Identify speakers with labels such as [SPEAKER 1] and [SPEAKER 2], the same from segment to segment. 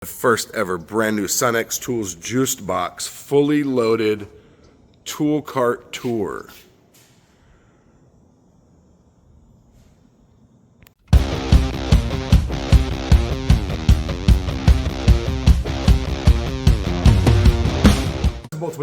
[SPEAKER 1] The first ever brand new Sunex Tools Juic'd box, fully loaded tool cart tour.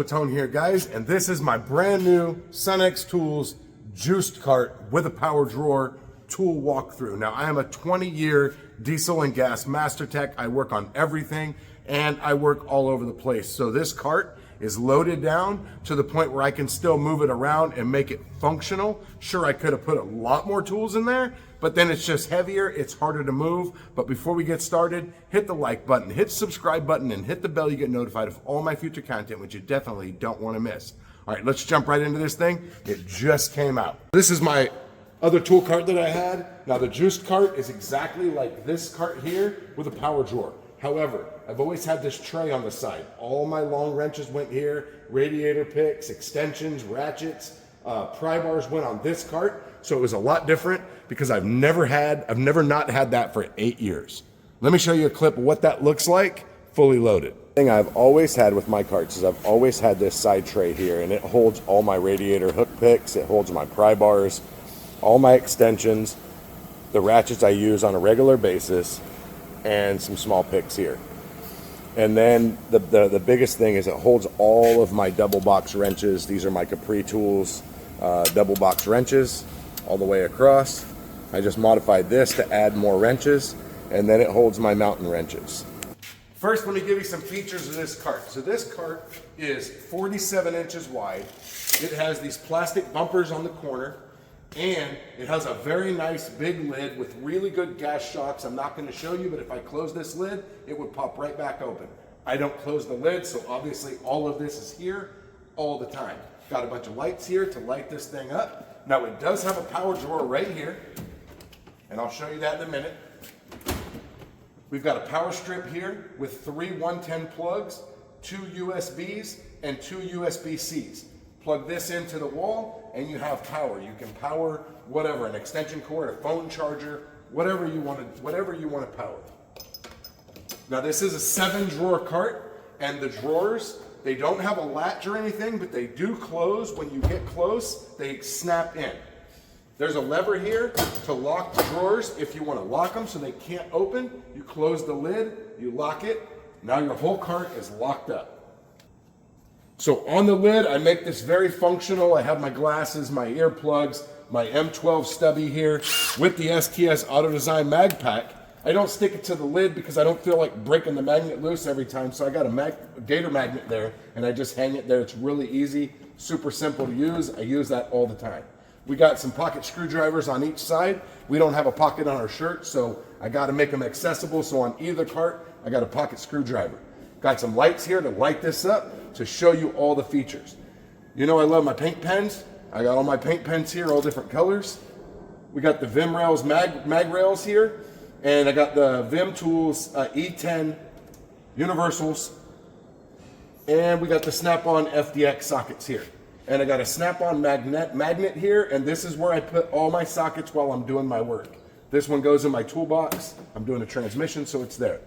[SPEAKER 1] Tone here, guys, and this is my brand new Sunex Tools Juic'd cart with a power drawer tool walkthrough. Now, I am a 20-year diesel and gas master tech. I work on everything and I work all over the place. So this cart is loaded down to the point where I can still move it around and make it functional. Sure, I could have put a lot more tools in there, but then it's just heavier, it's harder to move. But before we get started, hit the like button, hit the subscribe button, and hit the bell. You get notified of all my future content, which you definitely don't want to miss. All right, let's jump right into this thing. It just came out. This is my other tool cart that I had. Now the Juic'd cart is exactly like this cart here with a power drawer. However, I've always had this tray on the side. All my long wrenches went here, radiator picks, extensions, ratchets, pry bars went on this cart. So it was a lot different because I've never not had that for 8 years. Let me show you a clip of what that looks like, fully loaded. The thing I've always had with my carts is I've always had this side tray here, and it holds all my radiator hook picks, it holds my pry bars, all my extensions, the ratchets I use on a regular basis, and some small picks here. And then the biggest thing is it holds all of my double box wrenches. These are my Capri Tools double box wrenches all the way across. I just modified this to add more wrenches, and then it holds my mountain wrenches. First, let me give you some features of this cart. So this cart is 47 inches wide. It has these plastic bumpers on the corner, and it has a very nice big lid with really good gas shocks. I'm not going to show you, but if I close this lid, it would pop right back open. I don't close the lid, so obviously all of this is here all the time. Got a bunch of lights here to light this thing up. Now it does have a power drawer right here, and I'll show you that in a minute. We've got a power strip here with 3 110 plugs, 2 USBs, and 2 USB-Cs. Plug this into the wall and you have power. You can power whatever, an extension cord, a phone charger, whatever you want to power. Now this is a 7-drawer cart, and the drawers, they don't have a latch or anything, but they do close. When you get close, they snap in. There's a lever here to lock the drawers if you want to lock them so they can't open. You close the lid, you lock it. Now your whole cart is locked up. So on the lid, I make this very functional. I have my glasses, my earplugs, my M12 stubby here with the STS Auto Design mag pack. I don't stick it to the lid because I don't feel like breaking the magnet loose every time. So I got a gator magnet there, and I just hang it there. It's really easy, super simple to use. I use that all the time. We got some pocket screwdrivers on each side. We don't have a pocket on our shirt, so I got to make them accessible. So on either cart, I got a pocket screwdriver. Got some lights here to light this up to show you all the features. You know I love my paint pens. I got all my paint pens here, all different colors. We got the Vim Rails mag rails here, and I got the Vim Tools E10 universals, and we got the Snap-on FDX sockets here. And I got a Snap-on magnet here, and this is where I put all my sockets while I'm doing my work. This one goes in my toolbox. I'm doing a transmission, so it's there.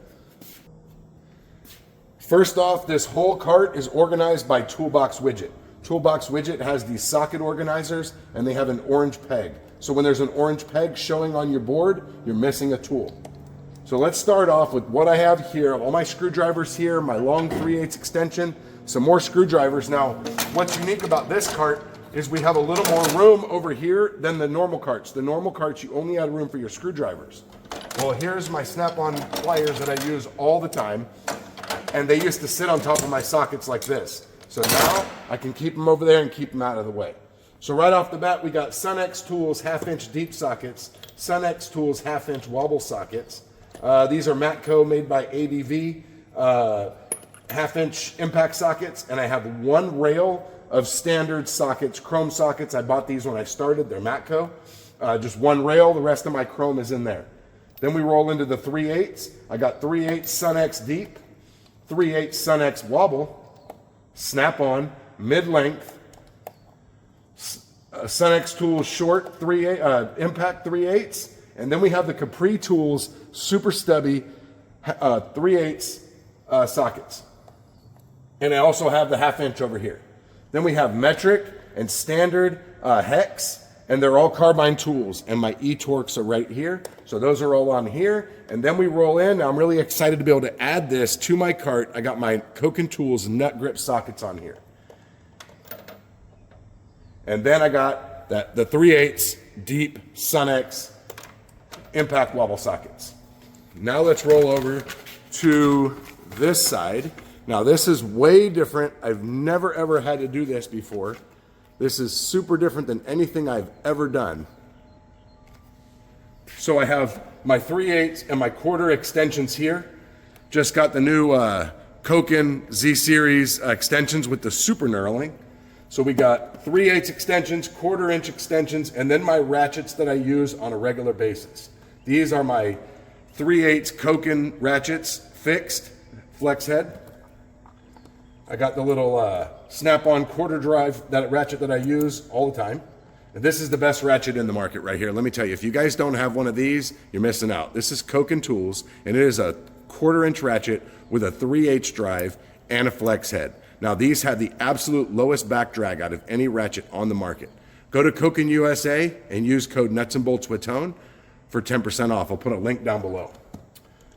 [SPEAKER 1] First off, this whole cart is organized by Toolbox Widget. Toolbox Widget has these socket organizers, and they have an orange peg. So when there's an orange peg showing on your board, you're missing a tool. So let's start off with what I have here. All my screwdrivers here, my long 3/8 extension, some more screwdrivers. Now, what's unique about this cart is we have a little more room over here than the normal carts. The normal carts, you only had room for your screwdrivers. Well, here's my Snap-on pliers that I use all the time, and they used to sit on top of my sockets like this. So now I can keep them over there and keep them out of the way. So right off the bat, we got Sunex Tools 1/2-inch deep sockets, Sunex Tools 1/2-inch wobble sockets. These are Matco made by ABV, 1/2-inch impact sockets, and I have one rail of standard sockets, chrome sockets. I bought these when I started, they're Matco. Just one rail, the rest of my chrome is in there. Then we roll into the 3/8. I got 3/8 Sunex deep, 3/8 Sunex wobble, Snap-on, mid-length, Sunex Tools short impact 3/8, and then we have the Capri Tools super stubby 3/8 sockets. And I also have the 1/2 inch over here. Then we have metric and standard hex, and they're all carbine tools, and my E-Torques are right here. So those are all on here. And then we roll in. Now I'm really excited to be able to add this to my cart. I got my Koken Tools nut grip sockets on here. And then I got the 3/8 deep Sunex impact wobble sockets. Now let's roll over to this side. Now this is way different. I've never ever had to do this before. This is super different than anything I've ever done. So I have my 3/8 and my 1/4 extensions here. Just got the new Koken Z Series extensions with the super knurling. So we got 3/8 extensions, 1/4 inch extensions, and then my ratchets that I use on a regular basis. These are my 3/8 Koken ratchets, fixed, flex head. I got the little snap-on 1/4 drive ratchet that I use all the time. And this is the best ratchet in the market right here. Let me tell you, if you guys don't have one of these, you're missing out. This is Koken Tools, and it is a 1/4 inch ratchet with a 3/8 drive and a flex head. Now these have the absolute lowest back drag out of any ratchet on the market. Go to Koken USA and use code Nuts and Bolts with Tone for 10% off. I'll put a link down below.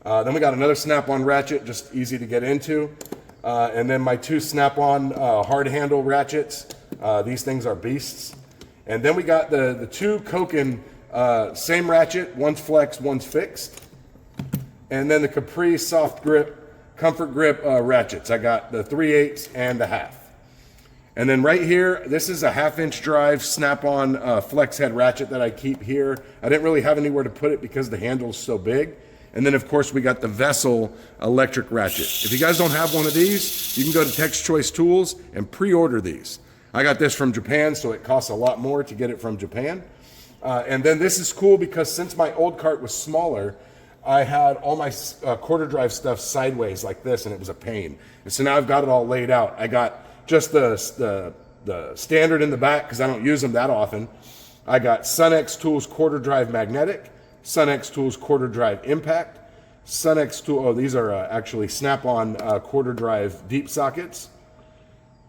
[SPEAKER 1] Then we got another snap-on ratchet, just easy to get into. And then my 2 snap-on hard handle ratchets. These things are beasts. And then we got the 2 Koken same ratchet, one's flex, one's fixed. And then the Capri soft grip, comfort grip ratchets. I got the 3/8 and the 1/2. And then right here, this is a 1/2 inch drive snap-on flex head ratchet that I keep here. I didn't really have anywhere to put it because the handle's so big. And then of course we got the Vessel electric ratchet. If you guys don't have one of these, you can go to Tech's Choice Tools and pre-order these. I got this from Japan, so it costs a lot more to get it from Japan. And then this is cool because since my old cart was smaller, I had all my 1/4 drive stuff sideways like this, and it was a pain. And so now I've got it all laid out. I got just the standard in the back because I don't use them that often. I got Sunex Tools 1/4 drive magnetic, Sunex Tools 1/4 drive impact, Sunex Tool, these are actually snap-on 1/4 drive deep sockets,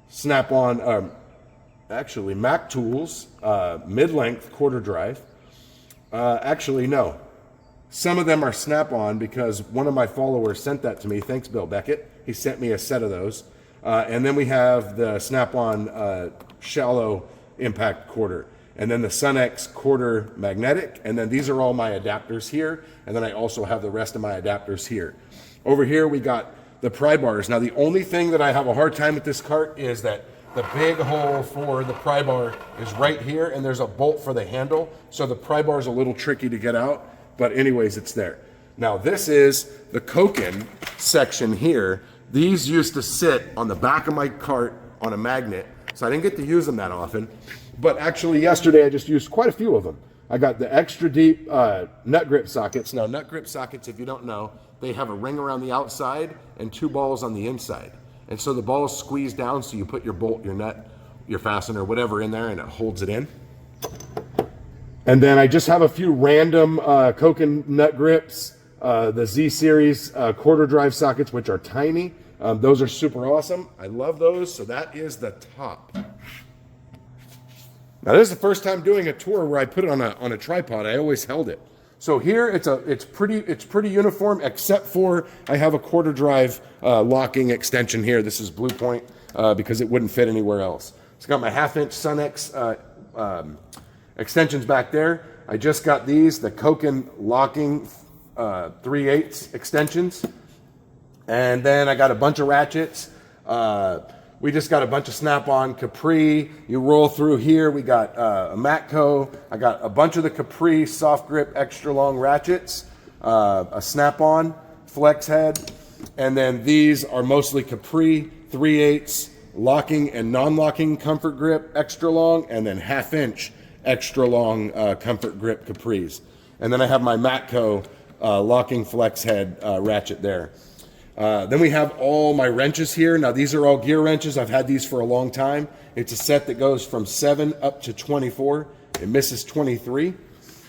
[SPEAKER 1] snap-on, actually Mac Tools mid-length 1/4 drive. Actually, no. Some of them are snap-on because one of my followers sent that to me. Thanks, Bill Beckett. He sent me a set of those. And then we have the snap-on shallow impact 1/4. And then the Sunex 1/4 magnetic. And then these are all my adapters here. And then I also have the rest of my adapters here. Over here we got the pry bars. Now the only thing that I have a hard time with this cart is that the big hole for the pry bar is right here, and there's a bolt for the handle. So the pry bar is a little tricky to get out. But anyways, it's there. Now this is the Koken section here. These used to sit on the back of my cart on a magnet, so I didn't get to use them that often. But actually yesterday I just used quite a few of them. I got the extra deep nut grip sockets. Now nut grip sockets, if you don't know, they have a ring around the outside and 2 balls on the inside. And so the balls squeeze down, so you put your bolt, your nut, your fastener, whatever in there, and it holds it in. And then I just have a few random Koken nut grips, the Z Series 1/4 drive sockets, which are tiny. Those are super awesome. I love those. So that is the top. Now this is the first time doing a tour where I put it on a tripod. I always held it. So here it's pretty uniform, except for I have a 1/4 drive locking extension here. This is Blue Point because it wouldn't fit anywhere else. It's got my 1/2 inch Sunex extensions back there. I just got these, the Koken locking 3/8 extensions. And then I got a bunch of ratchets. We just got a bunch of snap-on Capri. You roll through here, we got a Matco. I got a bunch of the Capri soft grip extra long ratchets, a snap-on flex head. And then these are mostly Capri 3/8 locking and non-locking comfort grip extra long, and then 1/2 inch extra long comfort grip Capris. And then I have my Matco locking flex head ratchet there. Then we have all my wrenches here. Now these are all gear wrenches. I've had these for a long time. It's a set that goes from 7 up to 24. It misses 23.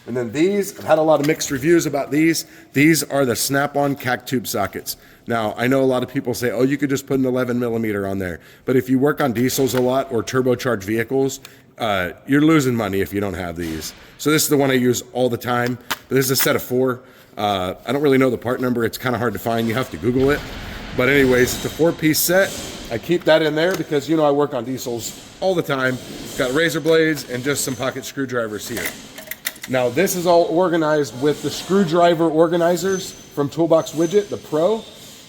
[SPEAKER 1] And then these, I've had a lot of mixed reviews about these. These are the snap-on cac tube sockets. Now, I know a lot of people say, oh, you could just put an 11 millimeter on there. But if you work on diesels a lot or turbocharged vehicles, you're losing money if you don't have these. So this is the one I use all the time. But this is a set of 4. I don't really know the part number. It's kind of hard to find. You have to Google it. But anyways, it's a 4-piece set. I keep that in there because, you know, I work on diesels all the time. Got razor blades and just some pocket screwdrivers here. Now this is all organized with the screwdriver organizers from Toolbox Widget, the Pro.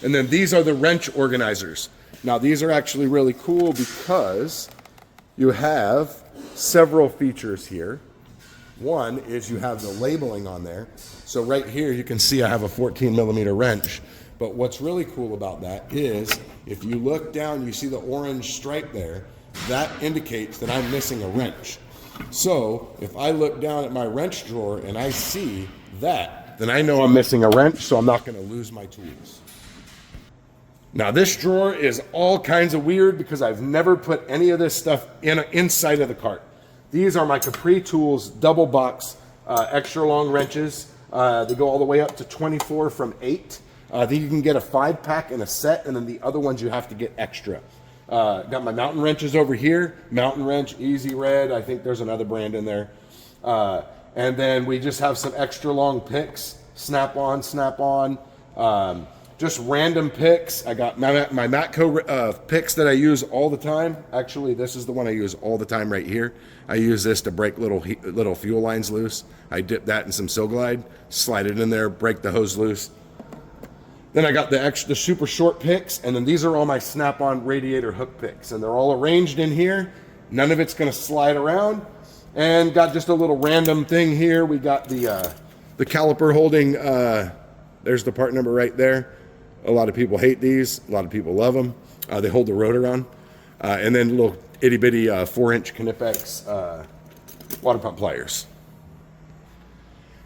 [SPEAKER 1] And then these are the wrench organizers. Now these are actually really cool because you have several features here. One is you have the labeling on there. So right here you can see I have a 14 millimeter wrench. But what's really cool about that is if you look down, you see the orange stripe there, that indicates that I'm missing a wrench. So if I look down at my wrench drawer and I see that, then I know I'm missing a wrench, so I'm not going to lose my tools. Now this drawer is all kinds of weird because I've never put any of this stuff inside of the cart. These are my Capri Tools double box extra long wrenches. They go all the way up to 24 from 8. Then you can get a 5-pack in a set, and then the other ones you have to get extra. Got my mountain wrenches over here. Mountain wrench, Easy Red. I think there's another brand in there. And then we just have some extra long picks. Snap on, snap on. Just random picks. I got my Matco picks that I use all the time. Actually, this is the one I use all the time right here. I use this to break little fuel lines loose. I dip that in some Silglide, slide it in there, break the hose loose. Then I got the super short picks, and then these are all my snap-on radiator hook picks, and they're all arranged in here. None of it's going to slide around. And got just a little random thing here. We got the caliper holding. There's the part number right there. A lot of people hate these. A lot of people love them. They hold the rotor on. And then little itty bitty 4-inch Knipex water pump pliers.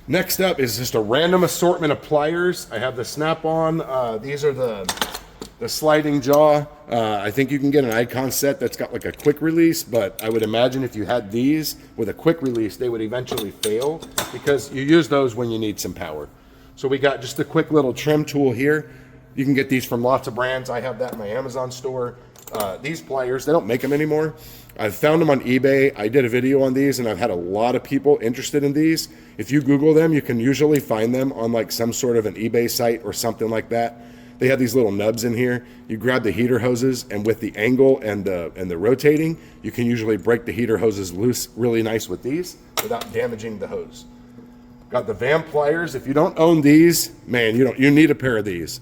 [SPEAKER 1] Next up is just a random assortment of pliers. I have the snap-on. These are the sliding jaw. I think you can get an Icon set that's got like a quick release, but I would imagine if you had these with a quick release, they would eventually fail because you use those when you need some power. So we got just a quick little trim tool here. You can get these from lots of brands. I have that in my Amazon store. These pliers, they don't make them anymore. I've found them on eBay. I did a video on these and I've had a lot of people interested in these. If you Google them, you can usually find them on like some sort of an eBay site or something like that. They have these little nubs in here. You grab the heater hoses, and with the angle and the rotating, you can usually break the heater hoses loose really nice with these without damaging the hose. Got the VAM pliers. If you don't own these, man, you need a pair of these.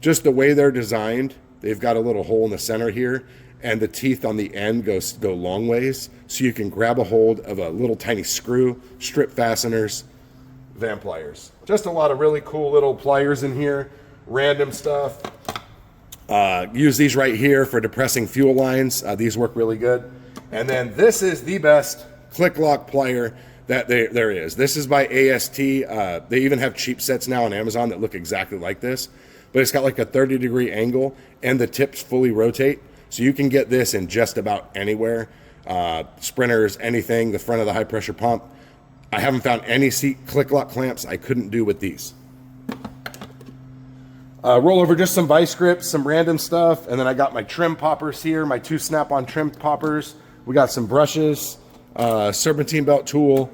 [SPEAKER 1] Just the way they're designed, they've got a little hole in the center here, and the teeth on the end go long ways, so you can grab a hold of a little tiny screw, strip fasteners, VAM pliers. Just a lot of really cool little pliers in here, random stuff. Use these right here for depressing fuel lines. These work really good. And then this is the best click lock plier that there is. This is by AST. They even have cheap sets now on Amazon that look exactly like this, but it's got like a 30-degree angle and the tips fully rotate. So you can get this in just about anywhere. Sprinters, anything, the front of the high pressure pump. I haven't found any seat click lock clamps I couldn't do with these. Roll over just some vice grips, some random stuff, and then I got my trim poppers here, my 2 snap-on trim poppers. We got some brushes, serpentine belt tool,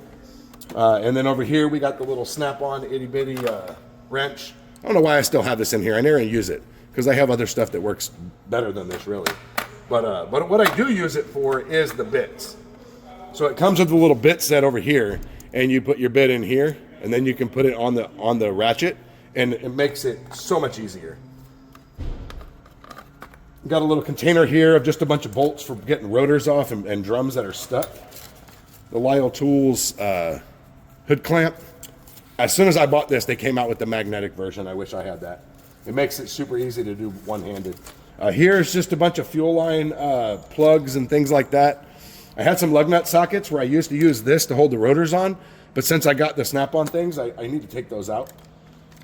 [SPEAKER 1] and then over here we got the little snap-on itty-bitty wrench. I don't know why I still have this in here. I never use it because I have other stuff that works better than this, really. But what I do use it for is the bits. So it comes with a little bit set over here, and you put your bit in here, and then you can put it on the ratchet, and it makes it so much easier. Got a little container here of just a bunch of bolts for getting rotors off and drums that are stuck. The Lyle Tools hood clamp. As soon as I bought this, they came out with the magnetic version. I wish I had that. It makes it super easy to do one-handed. Here's just a bunch of fuel line plugs and things like that. I had some lug nut sockets where I used to use this to hold the rotors on, but since I got the snap-on things, I need to take those out.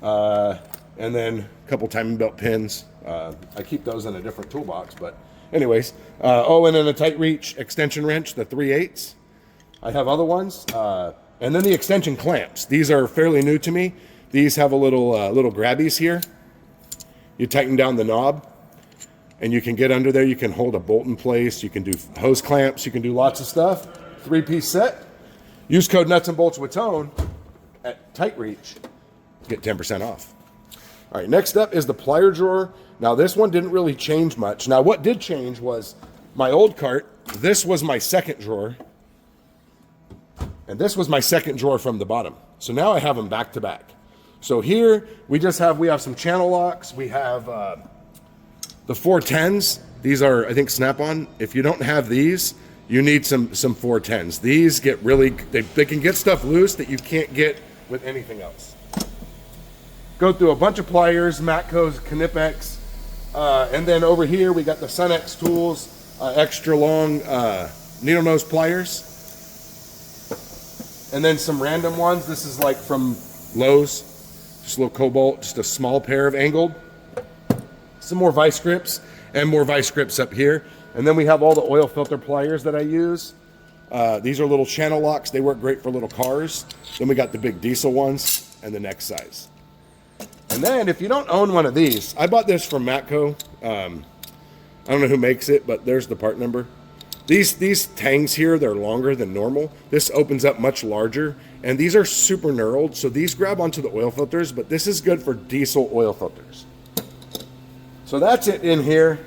[SPEAKER 1] And then a couple timing belt pins. I keep those in a different toolbox, but anyways. Oh, and then a tight reach extension wrench, the 3/8. I have other ones. And then the extension clamps. These are fairly new to me. These have a little grabbies here. You tighten down the knob, and you can get under there. You can hold a bolt in place. You can do hose clamps. You can do lots of stuff. 3-piece set. Use code Nuts and Bolts with Tone at Tight Reach. Get 10% off. All right, next up is the plier drawer. Now, this one didn't really change much. Now, what did change was my old cart. This was my second drawer. And this was my second drawer from the bottom. So now I have them back to back. So here we have some channel locks. We have the 410s. These are, I think, Snap-on. If you don't have these, you need some 410s. These get really, they can get stuff loose that you can't get with anything else. Go through a bunch of pliers, Matco's, Knipex, and then over here we got the Sunex tools, extra long needle nose pliers. And then some random ones. This is like from Lowe's, just a little Cobalt, just a small pair of angled. Some more vice grips and more vice grips up here. And then we have all the oil filter pliers that I use. These are little channel locks. They work great for little cars. Then we got the big diesel ones and the next size. And then if you don't own one of these, I bought this from Matco. I don't know who makes it, but there's the part number. These tangs here, they're longer than normal. This opens up much larger, and these are super knurled, so these grab onto the oil filters, but this is good for diesel oil filters. So that's it in here.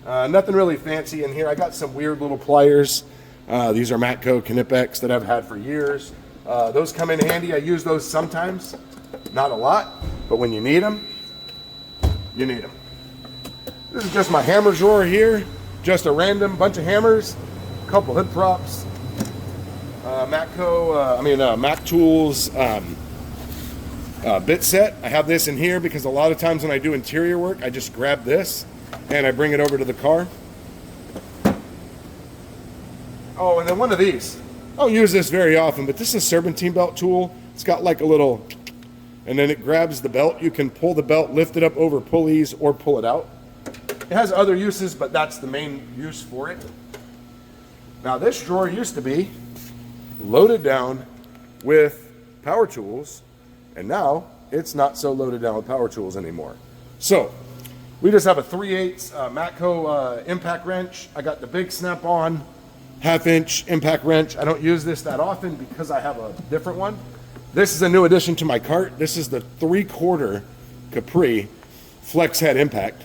[SPEAKER 1] Nothing really fancy in here. I got some weird little pliers. These are Matco Knipex that I've had for years. Those come in handy. I use those sometimes, not a lot, but when you need them, you need them. This is just my hammer drawer here. Just a random bunch of hammers, a couple hood props, Mac Tools bit set. I have this in here because a lot of times when I do interior work, I just grab this and I bring it over to the car. Oh, and then one of these. I don't use this very often, but this is a serpentine belt tool. It's got like a little, and then it grabs the belt. You can pull the belt, lift it up over pulleys, or pull it out. It has other uses, but that's the main use for it. Now, this drawer used to be loaded down with power tools, and now it's not so loaded down with power tools anymore. So, we just have a 3/8 Matco impact wrench. I got the big Snap-on 1/2-inch impact wrench. I don't use this that often because I have a different one. This is a new addition to my cart. This is the 3/4 Capri flex head impact.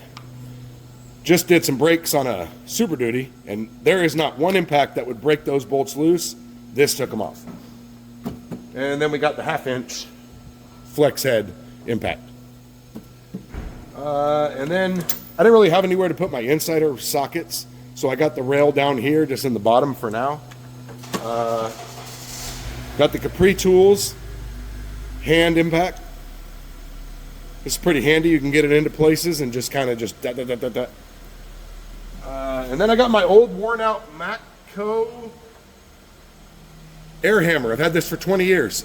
[SPEAKER 1] Just did some brakes on a Super Duty, and there is not one impact that would break those bolts loose. This took them off. And then we got the 1/2-inch flex head impact. And then I didn't really have anywhere to put my insider sockets, so I got the rail down here, just in the bottom for now. Got the Capri Tools hand impact. It's pretty handy. You can get it into places and just kind of just da da da da da. And then I got my old worn out Matco air hammer. I've had this for 20 years.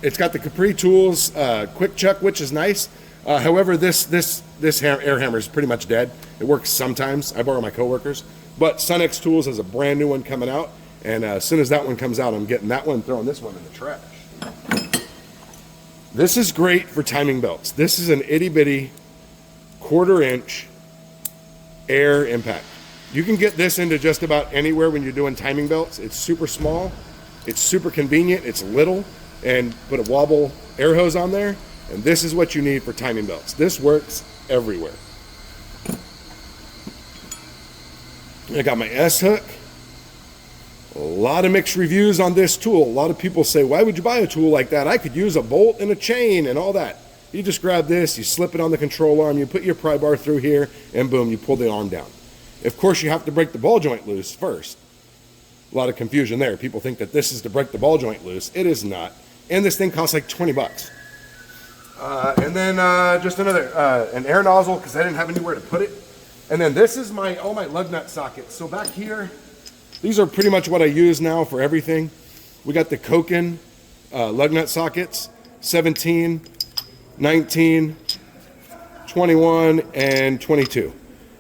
[SPEAKER 1] It's got the Capri Tools quick chuck, which is nice. However, this air hammer is pretty much dead. It works sometimes. I borrow my coworkers. But Sunex Tools has a brand new one coming out. And as soon as that one comes out, I'm getting that one, throwing this one in the trash. This is great for timing belts. This is an itty bitty 1/4-inch air impact. You can get this into just about anywhere when you're doing timing belts. It's super small, it's super convenient, it's little, and put a wobble air hose on there, and this is what you need for timing belts. This works everywhere. I got my S-hook. A lot of mixed reviews on this tool. A lot of people say, why would you buy a tool like that? I could use a bolt and a chain and all that. You just grab this, you slip it on the control arm, you put your pry bar through here, and boom, you pull the arm down. Of course, you have to break the ball joint loose first. A lot of confusion there. People think that this is to break the ball joint loose. It is not. And this thing costs like 20 bucks. And then just another, an air nozzle, because I didn't have anywhere to put it. And then this is all my lug nut sockets. So back here, these are pretty much what I use now for everything. We got the Koken lug nut sockets, 17, 19, 21, and 22.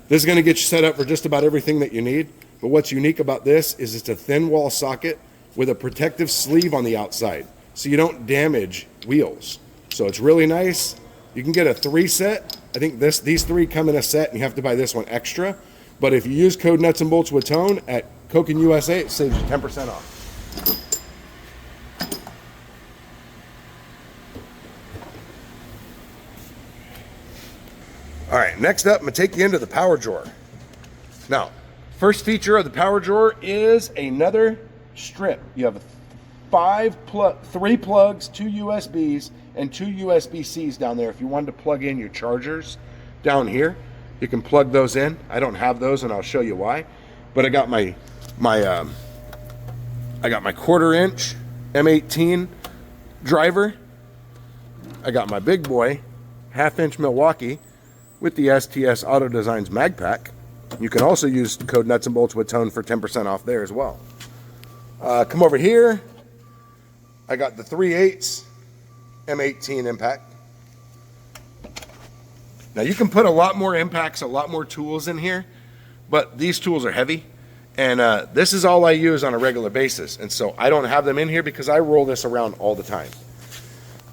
[SPEAKER 1] This is going to get you set up for just about everything that you need. But what's unique about this is it's a thin wall socket with a protective sleeve on the outside so you don't damage wheels. So it's really nice. You can get a 3 set. I think these 3 come in a set and you have to buy this one extra. But if you use code Nuts and Bolts with Tone at Coke USA, it saves you 10% off. All right, next up, I'm gonna take you into the power drawer. Now, first feature of the power drawer is another strip. You have 3 plugs, 2 USBs, and 2 USB-Cs down there. If you wanted to plug in your chargers down here, you can plug those in. I don't have those, and I'll show you why. But I got my 1/4-inch M18 driver. I got my big boy 1/2-inch Milwaukee with the STS Auto Designs mag pack. You can also use code Nuts and Bolts with Tone for 10% off there as well. Come over here. I got the 3/8 M18 impact. Now you can put a lot more impacts, a lot more tools in here, but these tools are heavy, and this is all I use on a regular basis, and so I don't have them in here because I roll this around all the time.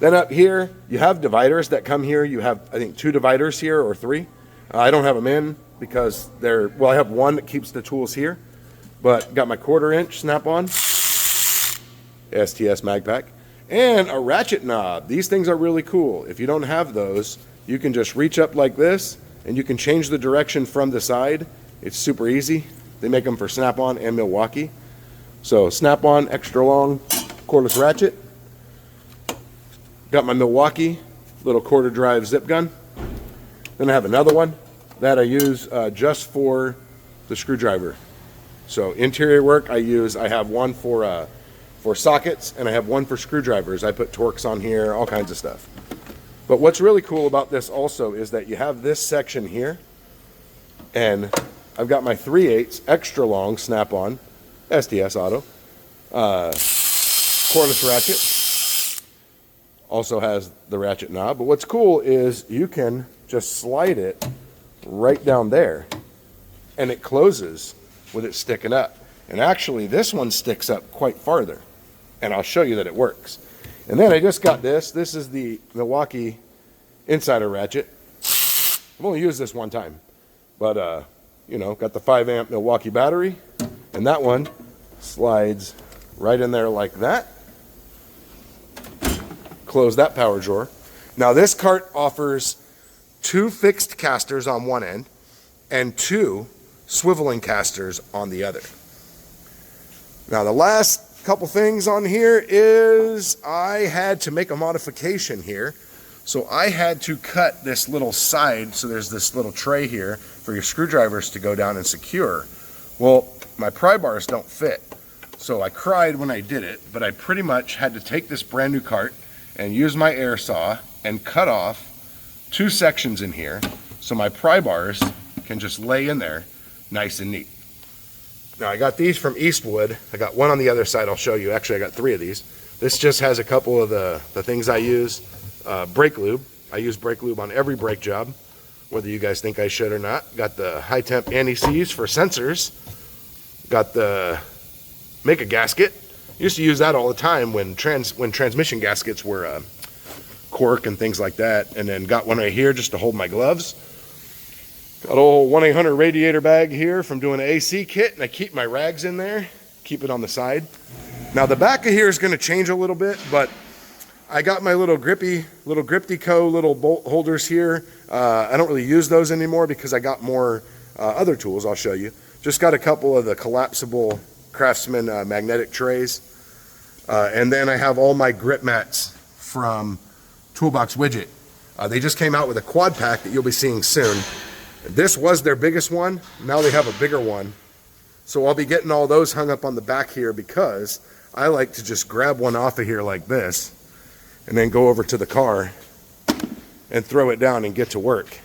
[SPEAKER 1] Then up here, you have dividers that come here. You have, I think, 2 dividers here or 3. I don't have them in because well, I have one that keeps the tools here, but got my 1/4-inch snap-on, STS mag pack, and a ratchet knob. These things are really cool. If you don't have those, you can just reach up like this, and you can change the direction from the side. It's super easy. They make them for Snap-on and Milwaukee. So Snap-on, extra long, cordless ratchet. Got my Milwaukee little 1/4 drive zip gun. Then I have another one that I use just for the screwdriver. So interior work, I have one for sockets, and I have one for screwdrivers. I put Torx on here, all kinds of stuff. But what's really cool about this also is that you have this section here, and I've got my 3/8 extra long Snap-on STS Auto cordless ratchet. Also has the ratchet knob, but what's cool is you can just slide it right down there and it closes with it sticking up. And actually this one sticks up quite farther, and I'll show you that it works. And then I just got this is the Milwaukee insider ratchet. I've only used this one time, but you know, got the 5-amp Milwaukee battery, and that one slides right in there like that. Close that power drawer. Now this cart offers 2 fixed casters on one end and 2 swiveling casters on the other. Now the last couple things on here is I had to make a modification here. So I had to cut this little side, so there's this little tray here for your screwdrivers to go down and secure. Well, my pry bars don't fit. So I cried when I did it, but I pretty much had to take this brand new cart and use my air saw and cut off 2 sections in here so my pry bars can just lay in there nice and neat. Now I got these from Eastwood. I got one on the other side I'll show you. Actually I got 3 of these. This just has a couple of the things I use. Brake lube. I use brake lube on every brake job, whether you guys think I should or not. Got the high temp anti-seize for sensors. Got the make a gasket. Used to use that all the time when transmission gaskets were cork and things like that. And then got one right here just to hold my gloves. Got an old 1-800 radiator bag here from doing an AC kit, and I keep my rags in there, keep it on the side. Now the back of here is going to change a little bit, but I got my little Griptico little bolt holders here. I don't really use those anymore because I got more other tools I'll show you. Just got a couple of the collapsible Craftsman magnetic trays. And then I have all my grip mats from Toolbox Widget. They just came out with a quad pack that you'll be seeing soon. This was their biggest one. Now they have a bigger one. So I'll be getting all those hung up on the back here because I like to just grab one off of here like this and then go over to the car and throw it down and get to work.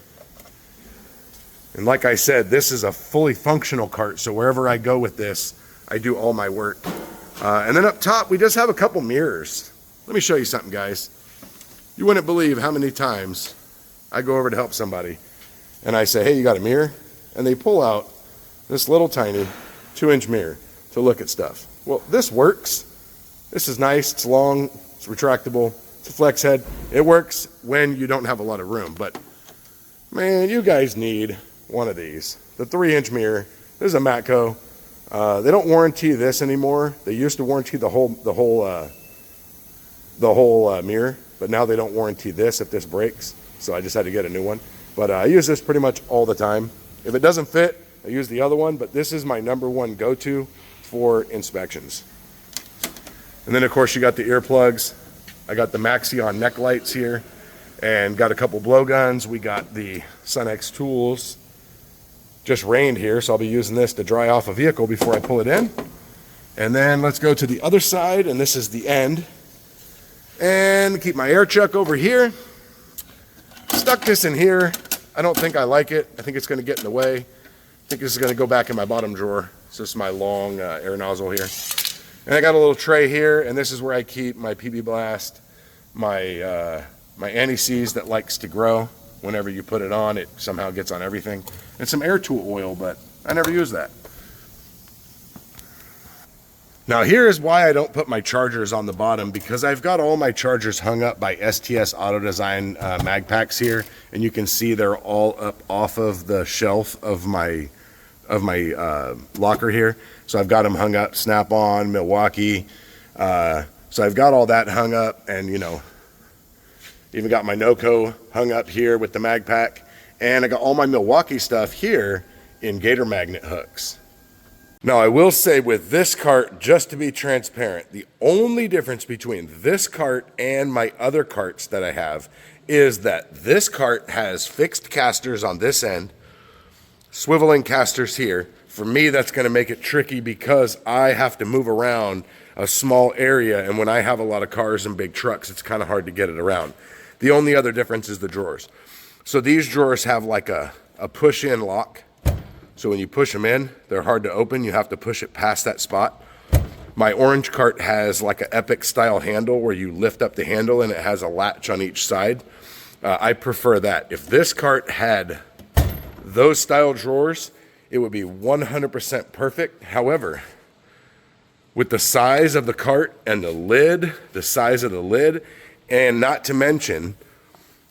[SPEAKER 1] And like I said, this is a fully functional cart, so wherever I go with this, I do all my work. And then up top, we just have a couple mirrors. Let me show you something, guys. You wouldn't believe how many times I go over to help somebody and I say, hey, you got a mirror? And they pull out this little tiny 2-inch mirror to look at stuff. Well, this works. This is nice, it's long, it's retractable, it's a flex head. It works when you don't have a lot of room, but man, you guys need one of these. The 3-inch mirror, this is a Matco. They don't warranty this anymore. They used to warranty the whole mirror, but now they don't warranty this if this breaks. So I just had to get a new one. But I use this pretty much all the time. If it doesn't fit, I use the other one, but this is my #1 go-to for inspections. And then of course you got the earplugs. I got the Maxion neck lights here and got a couple blowguns. We got the Sunex tools. Just rained here, so I'll be using this to dry off a vehicle before I pull it in. And then let's go to the other side, and this is the end. And keep my air chuck over here. Stuck this in here. I don't think I like it. I think it's gonna get in the way. I think this is gonna go back in my bottom drawer. So this is my long air nozzle here. And I got a little tray here, and this is where I keep my PB Blast, my anti-seize that likes to grow. Whenever you put it on, it somehow gets on everything. And some air tool oil, but I never use that. Now here is why I don't put my chargers on the bottom, because I've got all my chargers hung up by STS Auto Design mag packs here, and you can see they're all up off of the shelf of my locker here. So I've got them hung up, Snap-on, Milwaukee. So I've got all that hung up, and you know, even got my NOCO hung up here with the mag pack, and I got all my Milwaukee stuff here in Gator magnet hooks. Now I will say with this cart, just to be transparent, the only difference between this cart and my other carts that I have is that this cart has fixed casters on this end, swiveling casters here. For me, that's gonna make it tricky because I have to move around a small area, and when I have a lot of cars and big trucks, it's kind of hard to get it around. The only other difference is the drawers. So these drawers have like a push-in lock. So when you push them in, they're hard to open. You have to push it past that spot. My orange cart has like an Epic style handle where you lift up the handle and it has a latch on each side. I prefer that. If this cart had those style drawers, it would be 100% perfect. However, with the size of the cart and the lid, the size of the lid, and not to mention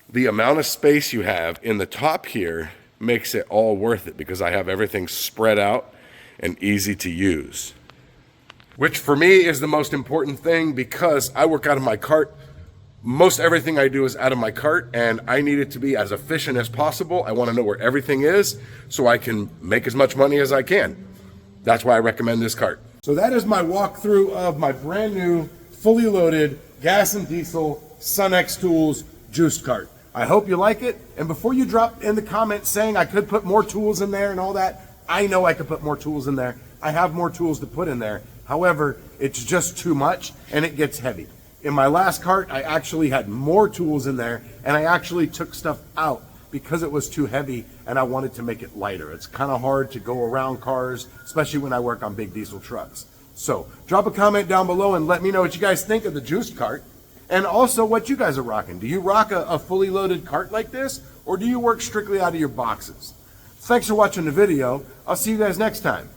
[SPEAKER 1] the amount of space you have in the top here makes it all worth it because I have everything spread out and easy to use. Which for me is the most important thing because I work out of my cart. Most everything I do is out of my cart and I need it to be as efficient as possible. I want to know where everything is so I can make as much money as I can. That's why I recommend this cart. So that is my walkthrough of my brand new, fully loaded gas and diesel Sunex Tools Juic'd cart. I hope you like it. And before you drop in the comments saying I could put more tools in there and all that, I know I could put more tools in there. I have more tools to put in there. However, it's just too much and it gets heavy. In my last cart, I actually had more tools in there and I actually took stuff out because it was too heavy and I wanted to make it lighter. It's kind of hard to go around cars, especially when I work on big diesel trucks. So drop a comment down below and let me know what you guys think of the Juic'd cart. And also what you guys are rocking. Do you rock a fully loaded cart like this, or do you work strictly out of your boxes? Thanks for watching the video. I'll see you guys next time.